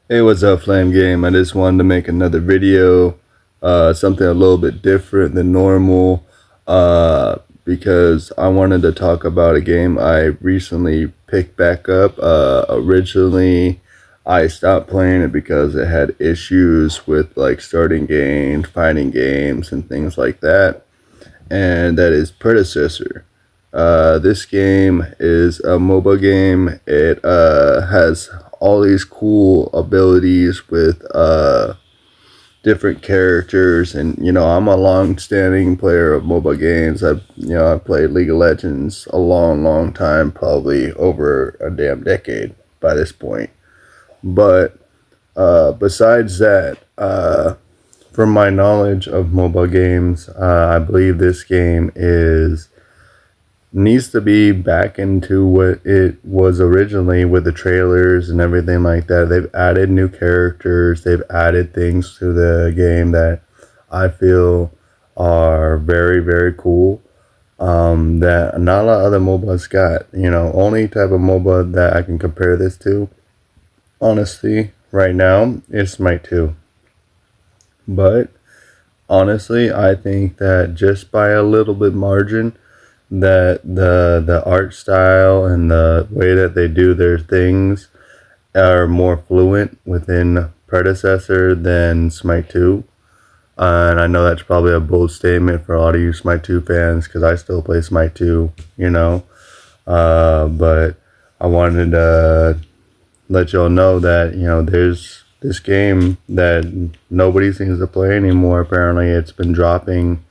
Hey, what's up, Flame Game? I just wanted to make another video, something a little bit different than normal, because I wanted to talk about a game I recently picked back up. Originally, I stopped playing it because it had issues with like starting games, finding games, and things like that, and that is Predecessor. This game is a mobile game. It has all these cool abilities with different characters, and I'm a long-standing player of mobile games. I played League of Legends a long, long time, probably over a damn decade by this point. But besides that, from my knowledge of mobile games, I believe this game is needs to be back into what it was originally with the trailers and everything like that. They've added new characters, they've added things to the game that I feel are very, very cool. That not a lot of other MOBAs got. Only type of MOBA that I can compare this to, honestly, right now, is Smite 2. But honestly, I think that just by a little bit margin, that the art style and the way that they do their things are more fluent within Predecessor than Smite 2. And I know that's probably a bold statement for a lot of you Smite 2 fans because I still play Smite 2, you know. But I wanted to let y'all know that, there's this game that nobody seems to play anymore. Apparently, it's been dropping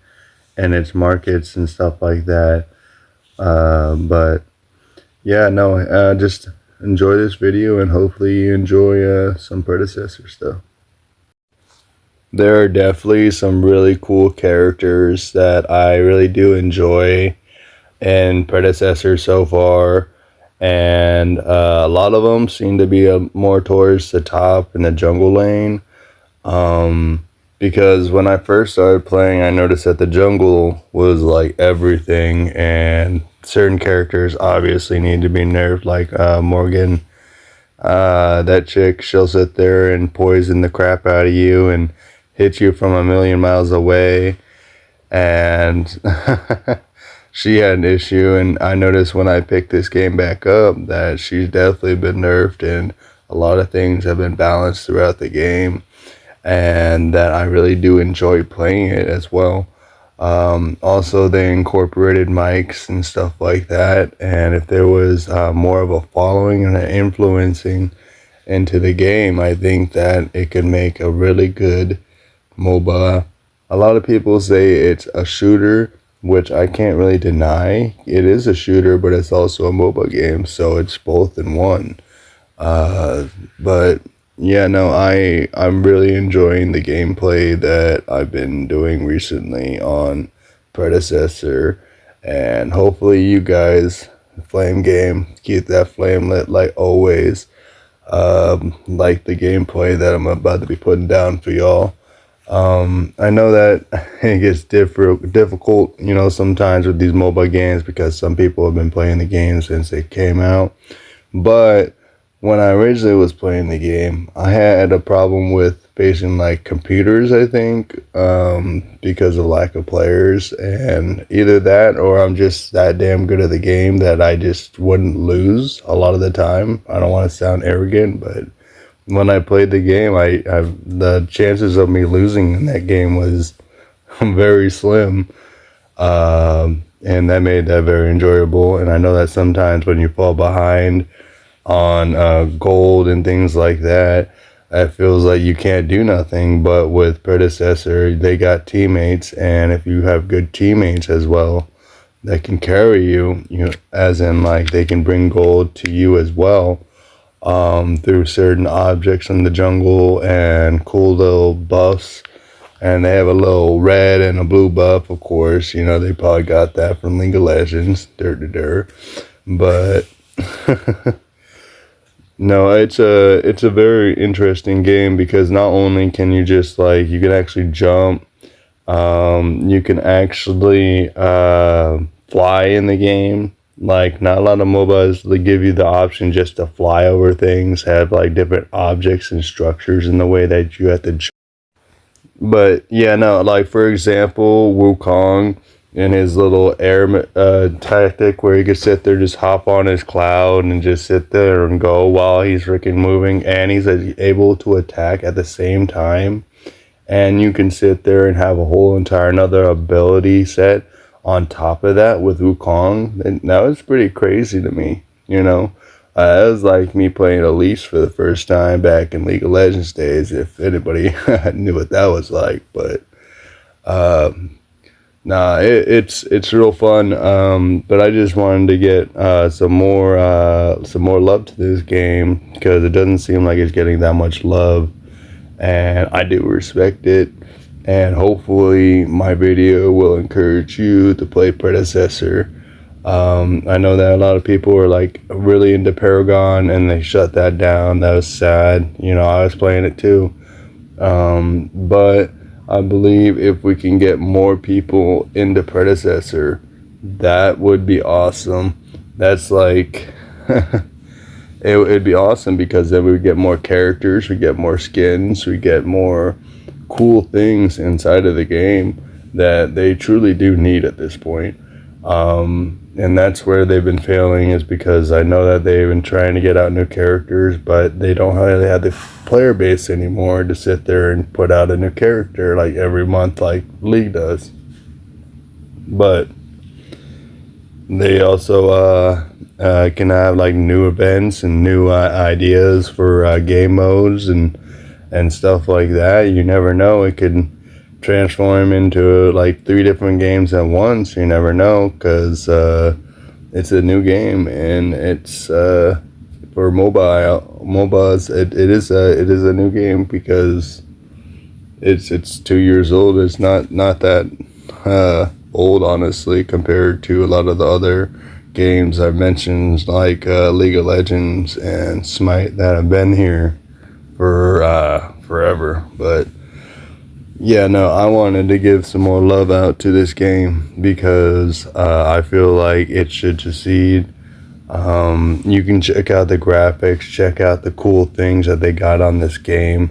in its markets and stuff like that. But yeah, no, just enjoy this video and hopefully you enjoy some Predecessor stuff. There are definitely some really cool characters that I really do enjoy in Predecessor so far, and a lot of them seem to be more towards the top in the jungle lane. Because when I first started playing, I noticed that the jungle was like everything, and certain characters obviously need to be nerfed, like Morgan. That chick, she'll sit there and poison the crap out of you and hit you from a million miles away. And she had an issue, and I noticed when I picked this game back up that she's definitely been nerfed, and a lot of things have been balanced throughout the game, and that I really do enjoy playing it as well. Also, they incorporated mics and stuff like that, and if there was more of a following and an influencing into the game, I think that it could make a really good MOBA. A lot of people say it's a shooter, which I can't really deny. It is a shooter, but it's also a MOBA game, so it's both in one. But yeah, no, I'm really enjoying the gameplay that I've been doing recently on Predecessor, and hopefully you guys, Flame Game, keep that flame lit like always. Like the gameplay that I'm about to be putting down for y'all. I know that it gets difficult, sometimes with these mobile games because some people have been playing the game since it came out. But when I originally was playing the game, I had a problem with facing like computers, I think, because of lack of players. And either that or I'm just that damn good at the game that I just wouldn't lose a lot of the time. I don't want to sound arrogant, but when I played the game, the chances of me losing in that game was very slim. And that made that very enjoyable. And I know that sometimes when you fall behind on gold and things like that, it feels like you can't do nothing. But with Predecessor, they got teammates, and if you have good teammates as well that can carry you, as in like they can bring gold to you as well, through certain objects in the jungle and cool little buffs. And they have a little red and a blue buff, of course. They probably got that from League of Legends. But no, it's a very interesting game because not only can you just like you can actually jump, you can actually fly in the game. Like, not a lot of MOBAs they give you the option just to fly over things, have like different objects and structures in the way that you have to. But yeah, no, like for example, Wukong and his little air tactic where he could sit there, just hop on his cloud and just sit there and go while he's freaking moving, and he's able to attack at the same time. And you can sit there and have a whole entire another ability set on top of that with Wukong. And that was pretty crazy to me, you know. It was like me playing Elise for the first time back in League of Legends days, if anybody knew what that was like. But nah, it's real fun. But I just wanted to get some more love to this game because it doesn't seem like it's getting that much love, and I do respect it. And hopefully, my video will encourage you to play Predecessor. I know that a lot of people are like really into Paragon and they shut that down. That was sad. You know, I was playing it too. But I believe if we can get more people into Predecessor, that would be awesome. That's like, it'd be awesome because then we would get more characters, we get more skins, we get more cool things inside of the game that they truly do need at this point. And that's where they've been failing, is because I know that they've been trying to get out new characters, but they don't really have the player base anymore to sit there and put out a new character like every month like League does. But they also can have like new events and new ideas for game modes and stuff like that. You never know, it could transform into like 3 different games at once. You never know, because it's a new game, and it's for MOBAs. It is a new game because it's 2 years old. It's not that old, honestly, compared to a lot of the other games I've mentioned, like League of Legends and Smite, that have been here for forever. But yeah, no, I wanted to give some more love out to this game because I feel like it should succeed. You can check out the graphics, check out the cool things that they got on this game.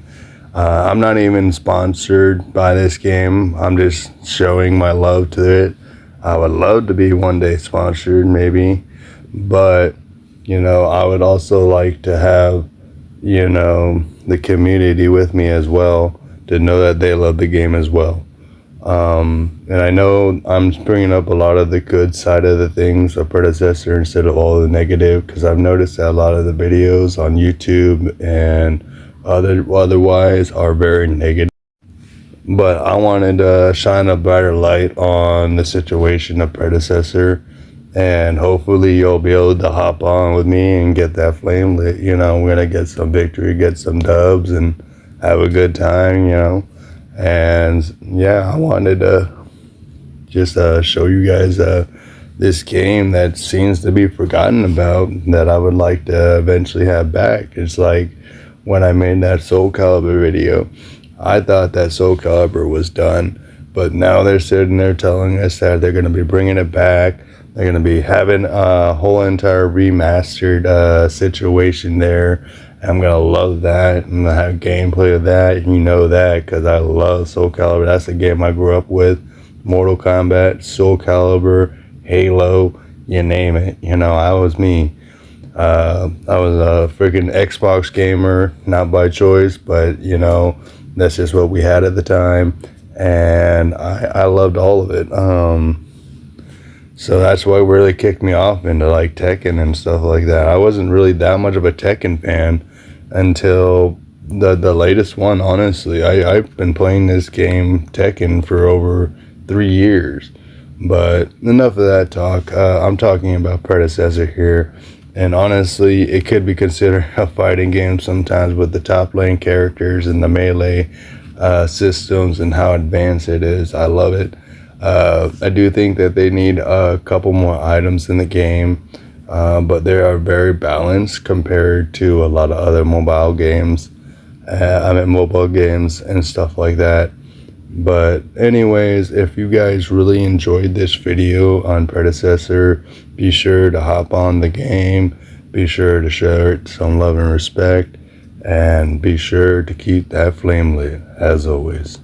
I'm not even sponsored by this game. I'm just showing my love to it. I would love to be one day sponsored, maybe. But, you know, I would also like to have, you know, the community with me as well, to know that they love the game as well. And I know I'm bringing up a lot of the good side of the things of Predecessor instead of all the negative, because I've noticed that a lot of the videos on YouTube and otherwise are very negative. But I wanted to shine a brighter light on the situation of Predecessor, and hopefully you'll be able to hop on with me and get that flame lit. You know, we're gonna get some victory, get some dubs, and have a good time, you know. And yeah, I wanted to just show you guys this game that seems to be forgotten about, that I would like to eventually have back. It's like when I made that Soul Calibur video, I thought that Soul Calibur was done, but now they're sitting there telling us that they're going to be bringing it back. They're going to be having a whole entire remastered situation there. I'm going to love that. I'm going to have gameplay of that. You know that, because I love Soul Calibur. That's the game I grew up with. Mortal Kombat, Soul Calibur, Halo, you name it. You know, I was me. I was a freaking Xbox gamer, not by choice, but, you know, that's just what we had at the time. And I loved all of it. So that's what really kicked me off into like Tekken and stuff like that. I wasn't really that much of a Tekken fan until the latest one, honestly. I've been playing this game, Tekken, for over 3 years. But enough of that talk. I'm talking about Predecessor here. And honestly, it could be considered a fighting game sometimes with the top lane characters and the melee systems and how advanced it is. I love it. I do think that they need a couple more items in the game, but they are very balanced compared to a lot of other mobile games. Mobile games and stuff like that. But anyways, if you guys really enjoyed this video on Predecessor, be sure to hop on the game, be sure to show it some love and respect, and be sure to keep that flame lit as always.